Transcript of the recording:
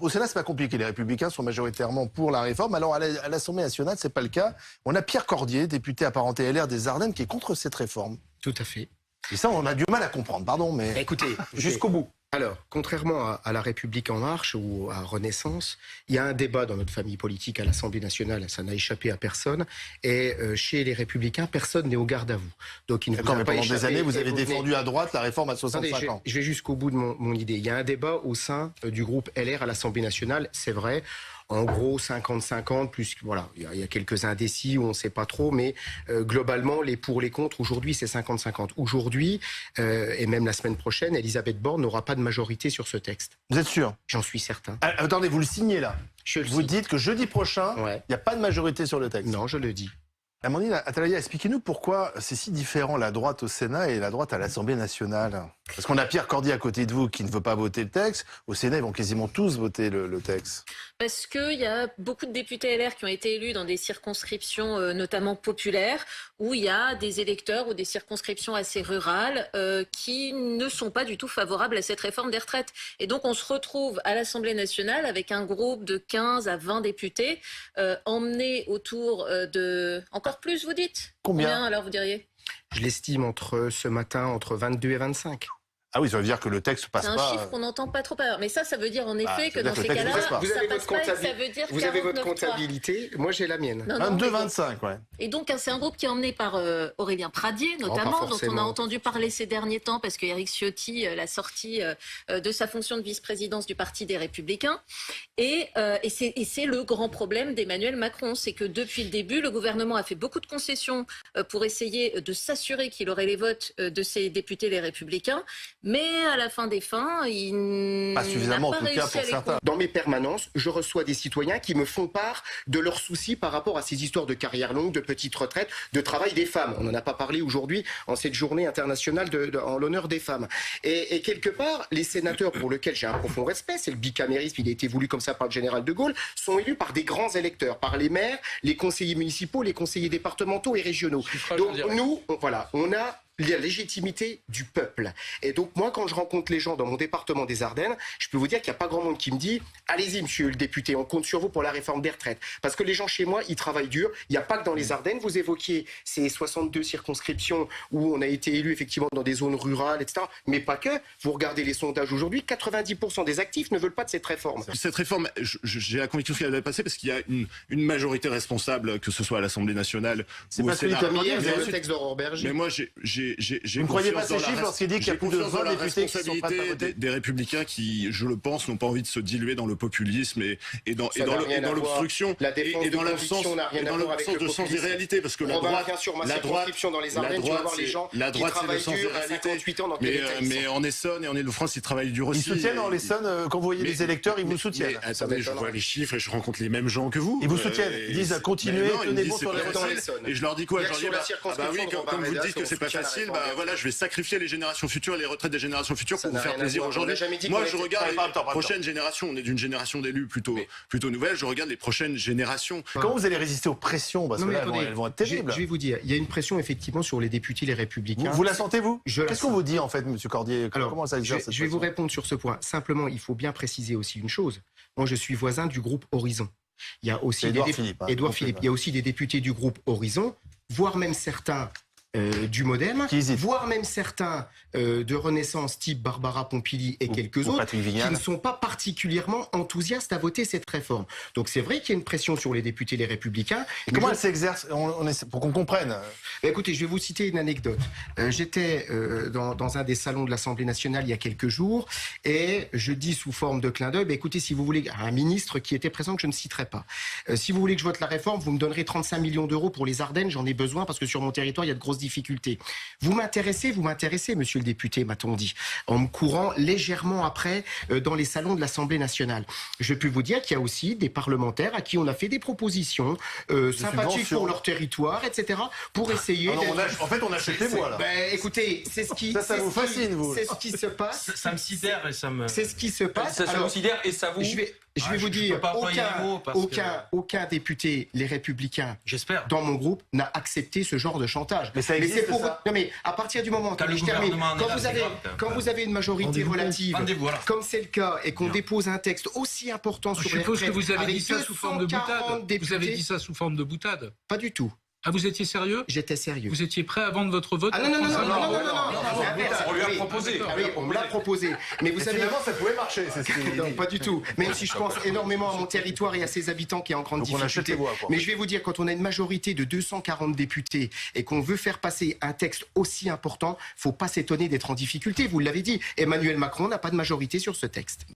au Sénat, c'est pas compliqué. Les Républicains sont majoritairement pour la réforme. Alors, à l'Assemblée nationale, c'est pas le cas. On a Pierre Cordier, député apparenté LR des Ardennes, qui est contre cette réforme. Tout à fait. Et ça, on a du mal à comprendre, pardon, mais... Écoutez, jusqu'au bout. Alors, contrairement à La République En Marche ou à Renaissance, il y a un débat dans notre famille politique à l'Assemblée nationale, ça n'a échappé à personne, et chez les Républicains, personne n'est au garde à vous. Donc, il ne vous a pas pendant échappé, des années, vous avez venez... défendu à droite la réforme à 65 ans. Je vais jusqu'au bout de mon idée. Il y a un débat au sein du groupe LR à l'Assemblée nationale, c'est vrai. En gros, 50-50, plus voilà, il y a quelques indécis où on ne sait pas trop, mais globalement, les pour, les contre, aujourd'hui, c'est 50-50. Aujourd'hui, et même la semaine prochaine, Elisabeth Borne n'aura pas de majorité sur ce texte. Vous êtes sûr? J'en suis certain. Ah, attendez, vous le signez là? Vous dites que jeudi prochain, il n'y a pas de majorité sur le texte? Non, je le dis. Amandine Atalaya, expliquez-nous pourquoi c'est si différent la droite au Sénat et la droite à l'Assemblée nationale. Parce qu'on a Pierre Cordier à côté de vous qui ne veut pas voter le texte. Au Sénat, ils vont quasiment tous voter le texte. Parce qu'il y a beaucoup de députés LR qui ont été élus dans des circonscriptions notamment populaires, où il y a des électeurs ou des circonscriptions assez rurales qui ne sont pas du tout favorables à cette réforme des retraites. Et donc on se retrouve à l'Assemblée nationale avec un groupe de 15 à 20 députés emmenés autour de... Encore plus, vous dites? Combien alors, vous diriez? Je l'estime ce matin entre 22 et 25. Ah oui, ça veut dire que le texte passe pas... C'est un chiffre qu'on n'entend pas trop. Mais ça veut dire en effet que dans ces cas-là, ça passe pas et que ça veut dire 49.3. Vous avez votre comptabilité, moi j'ai la mienne. 22-25, ouais. Et donc, c'est un groupe qui est emmené par Aurélien Pradier, notamment, dont on a entendu parler ces derniers temps, parce qu'Éric Ciotti l'a sorti de sa fonction de vice-présidence du Parti des Républicains. Et c'est le grand problème d'Emmanuel Macron, c'est que depuis le début, le gouvernement a fait beaucoup de concessions pour essayer de s'assurer qu'il aurait les votes de ses députés les Républicains. Mais à la fin des fins, il pas suffisamment en tout cas pour certains. Dans mes permanences, je reçois des citoyens qui me font part de leurs soucis par rapport à ces histoires de carrière longue, de petite retraite, de travail des femmes. On n'en a pas parlé aujourd'hui en cette journée internationale en l'honneur des femmes. Et quelque part, les sénateurs pour lesquels j'ai un profond respect, c'est le bicamérisme, il a été voulu comme ça par le général de Gaulle, sont élus par des grands électeurs, par les maires, les conseillers municipaux, les conseillers départementaux et régionaux. Donc nous, on a la légitimité du peuple. Et donc moi, quand je rencontre les gens dans mon département des Ardennes, je peux vous dire qu'il n'y a pas grand monde qui me dit « Allez-y, monsieur le député, on compte sur vous pour la réforme des retraites. » Parce que les gens chez moi, ils travaillent dur. Il n'y a pas que dans les Ardennes. Vous évoquiez ces 62 circonscriptions où on a été élu effectivement dans des zones rurales, etc. Mais pas que. Vous regardez les sondages aujourd'hui, 90% des actifs ne veulent pas de cette réforme. Cette réforme, j'ai la conviction qu'elle va passer parce qu'il y a une majorité responsable, que ce soit à l'Assemblée nationale ou au Sénat. Le texte d'Aurore Berger. Mais moi, vous ne croyez pas ces chiffres lorsqu'il dit qu'il y a plus de 20 députés qui sont prêts à voter des Républicains qui, je le pense, n'ont pas envie de se diluer dans le populisme et dans l'obstruction et dans l'absence de sens des réalités, parce que la droite dans les Ardennes, tu vas voir les gens la droite c'est le sens des réalités. Mais en Essonne et en Ile-de-France, ils travaillent dur aussi. Ils soutiennent en Essonne, quand vous voyez les électeurs, ils vous soutiennent. Attendez, je vois les chiffres et je rencontre les mêmes gens que vous. Ils vous soutiennent, ils disent continuez, tenez bon sur les retraites. Et je leur dis quoi? Je leur dis oui, comme vous dites que c'est pas facile, voilà, je vais sacrifier les générations futures, les retraites des générations futures pour vous faire plaisir aujourd'hui. Moi, je regarde les prochaines générations. On est d'une génération d'élus plutôt nouvelle. Je regarde les prochaines générations. Comment vous allez résister aux pressions? Parce que là, elles vont être terribles. Je vais vous dire, il y a une pression effectivement sur les députés, les Républicains. Vous la sentez, vous? Qu'est-ce qu'on vous dit en fait, Monsieur Cordier? Comment ça exerce cette pression? Je vais vous répondre sur ce point. Simplement, il faut bien préciser aussi une chose. Moi, je suis voisin du groupe Horizon. Il y a aussi Édouard Philippe. Il y a aussi des députés du groupe Horizon, voire même certains du Modem, voire même certains de Renaissance type Barbara Pompili et quelques autres qui ne sont pas particulièrement enthousiastes à voter cette réforme. Donc c'est vrai qu'il y a une pression sur les députés les Républicains. Et comment elle s'exerce pour qu'on comprenne? Écoutez, je vais vous citer une anecdote. J'étais dans un des salons de l'Assemblée nationale il y a quelques jours et je dis sous forme de clin d'œil, écoutez, si vous voulez, un ministre qui était présent que je ne citerai pas, si vous voulez que je vote la réforme, vous me donnerez 35 millions d'euros pour les Ardennes, j'en ai besoin parce que sur mon territoire, il y a de grosses difficultés. Vous m'intéressez, monsieur le député, m'a-t-on dit, en me courant légèrement après dans les salons de l'Assemblée nationale. Je peux vous dire qu'il y a aussi des parlementaires à qui on a fait des propositions sympathiques pour leur territoire, etc., pour essayer... en fait, on achète les voix, là. Écoutez, c'est ce qui... Ça vous fascine, vous. C'est ce qui se passe. Ça me sidère et ça me... C'est ce qui se passe. Ça me sidère et ça vous... Je vais vous dire, aucun député, les Républicains, j'espère, dans mon groupe, n'a accepté ce genre de chantage. Mais ça existe, ça. Non mais à partir du moment quand vous avez une majorité relative, comme c'est le cas, et qu'on dépose un texte aussi important sur les retraites, je suppose que vous avez dit ça sous forme de boutade. Députés, vous avez dit ça sous forme de boutade. Pas du tout. Ah, vous étiez sérieux? J'étais sérieux. Vous étiez prêt à vendre votre vote? Ah non, on lui a proposé. Oui, on me l'a proposé. Mais vous savez, finalement, ça pouvait marcher. non, pas du tout. Même si je pense énormément à mon territoire et à ses habitants qui est en grande difficulté. Mais je vais vous dire, quand on a une majorité de 240 députés et qu'on veut faire passer un texte aussi important, faut pas s'étonner d'être en difficulté. Vous l'avez dit, Emmanuel Macron n'a pas de majorité sur ce texte.